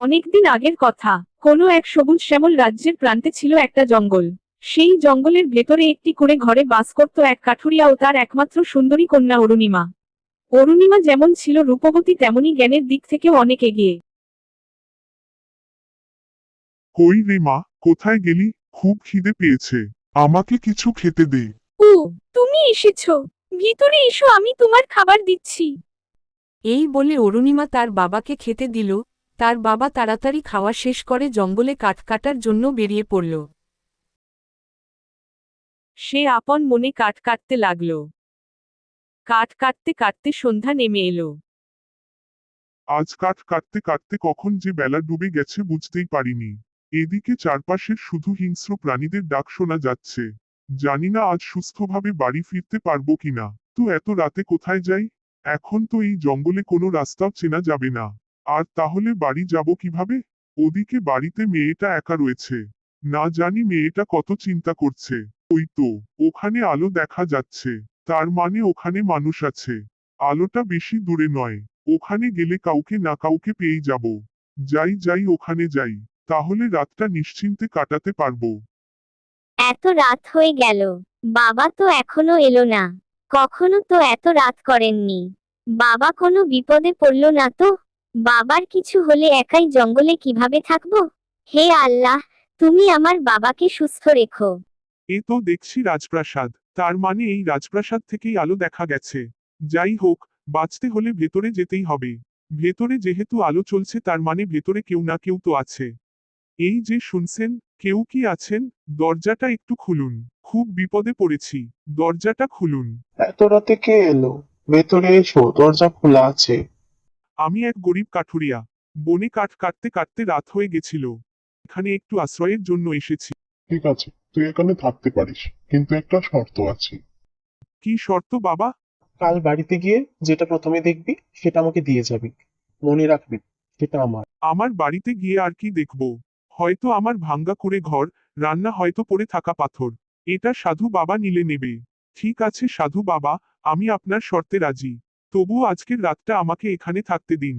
অনেকদিন আগের কথা। কোনো এক সবুজ শ্যামল রাজ্যের প্রান্তে ছিল একটা জঙ্গল। সেই জঙ্গলের ভেতরে একটি করে ঘরে বাস করত এক কাঠুরিয়া ও তার একমাত্র সুন্দরী কন্যা অরুণিমা। অরুণিমা যেমন ছিল রূপবতী তেমনি জ্ঞানের দিক থেকেও অনেক এগিয়ে। কই রে মা, কোথায় গেলি? খুব খিদে পেয়েছে, আমাকে কিছু খেতে দে। ও, তুমি এসেছো। ভিতরে এসো, আমি তোমার খাবার দিচ্ছি। এই বলে অরুণিমা তার বাবাকে খেতে দিল। তার বাবা তাড়াতাড়ি খাওয়া শেষ করে জঙ্গলে কাঠ কাটার জন্য বেরিয়ে পড়ল। সে আপন মনে কাঠ কাটতে লাগল। কাঠ কাটতে কাটতে সন্ধ্যা নেমে এলো। আজ কাঠ কাটতে কাটতে কখন যে বেলা ডুবে গেছে বুঝতেই পারিনি। এদিকে চারপাশের শুধু হিংস্র প্রাণীদের ডাক শোনা যাচ্ছে। জানি না আজ সুস্থভাবে বাড়ি ফিরতে পারবো কিনা। তো এত রাতে কোথায় যাই? এখন তো এই জঙ্গলে কোনো রাস্তাও চেনা যাবে না। আর তাহলে বাড়ি যাব কিভাবে? ওদিকে বাড়িতে মেয়েটা একা রয়েছে। না জানি মেয়েটা কত চিন্তা করছে। ওই তো, ওখানে আলো দেখা যাচ্ছে। তার মানে ওখানে মানুষ আছে। আলোটা বেশি দূরে নয়। ওখানে গেলে কাউকে না কাউকে পেয়েই যাব। যাই যাই, ওখানে যাই। তাহলে রাতটা নিশ্চিন্তে কাটাতে পারবো। এত রাত হয়ে গেল, বাবা তো এখনো এলো না। কখনো তো এত রাত করেননি। বাবা কোনো বিপদে পড়লো না তো? বাবার কিছু হলে একাই জঙ্গলে কিভাবে থাকবো? হে আল্লাহ, তুমি আমার বাবাকে সুস্থ রেখো। এ তো দেখছি রাজপ্রাসাদ। তার মানে এই রাজপ্রাসাদ থেকেই আলো দেখা গেছে। যাই হোক, বাঁচতে হলে ভেতরে যেতেই হবে। ভেতরে যেহেতু আলো চলছে তার মানে ভেতরে কেউ না কেউ তো আছে। এই যে শুনছেন, কেউ কি আছেন? দরজাটা একটু খুলুন। খুব বিপদে পড়েছি, দরজাটা খুলুন। এত রাতে কে এলো? ভেতরে এসো, দরজা খোলা আছে। আমি এক গরিব কাঠুরিয়া। বনে কাঠ কাটতে কাটতে রাত হয়ে গেছিল। এখানে একটু আশ্রয়ের জন্য এসেছি। ঠিক আছে, তুই এখানে থাকতে পারিস, কিন্তু একটা শর্ত আছে। কি শর্ত বাবা? কাল বাড়িতে গিয়ে যেটা প্রথমে দেখবি সেটা আমাকে দিয়ে যাবি। মনে রাখবি, সেটা আমার। আমার বাড়িতে গিয়ে আর কি দেখব? হয়তো আমার ভাঙ্গা কুঁড়ে ঘর, রান্না হয়তো পড়ে থাকা পাথর। এটা সাধু বাবা নিলে নেবে। ঠিক আছে সাধু বাবা, আমি আপনার শর্তে রাজি। তবুও আজকের রাতটা আমাকে এখানে থাকতে দিন।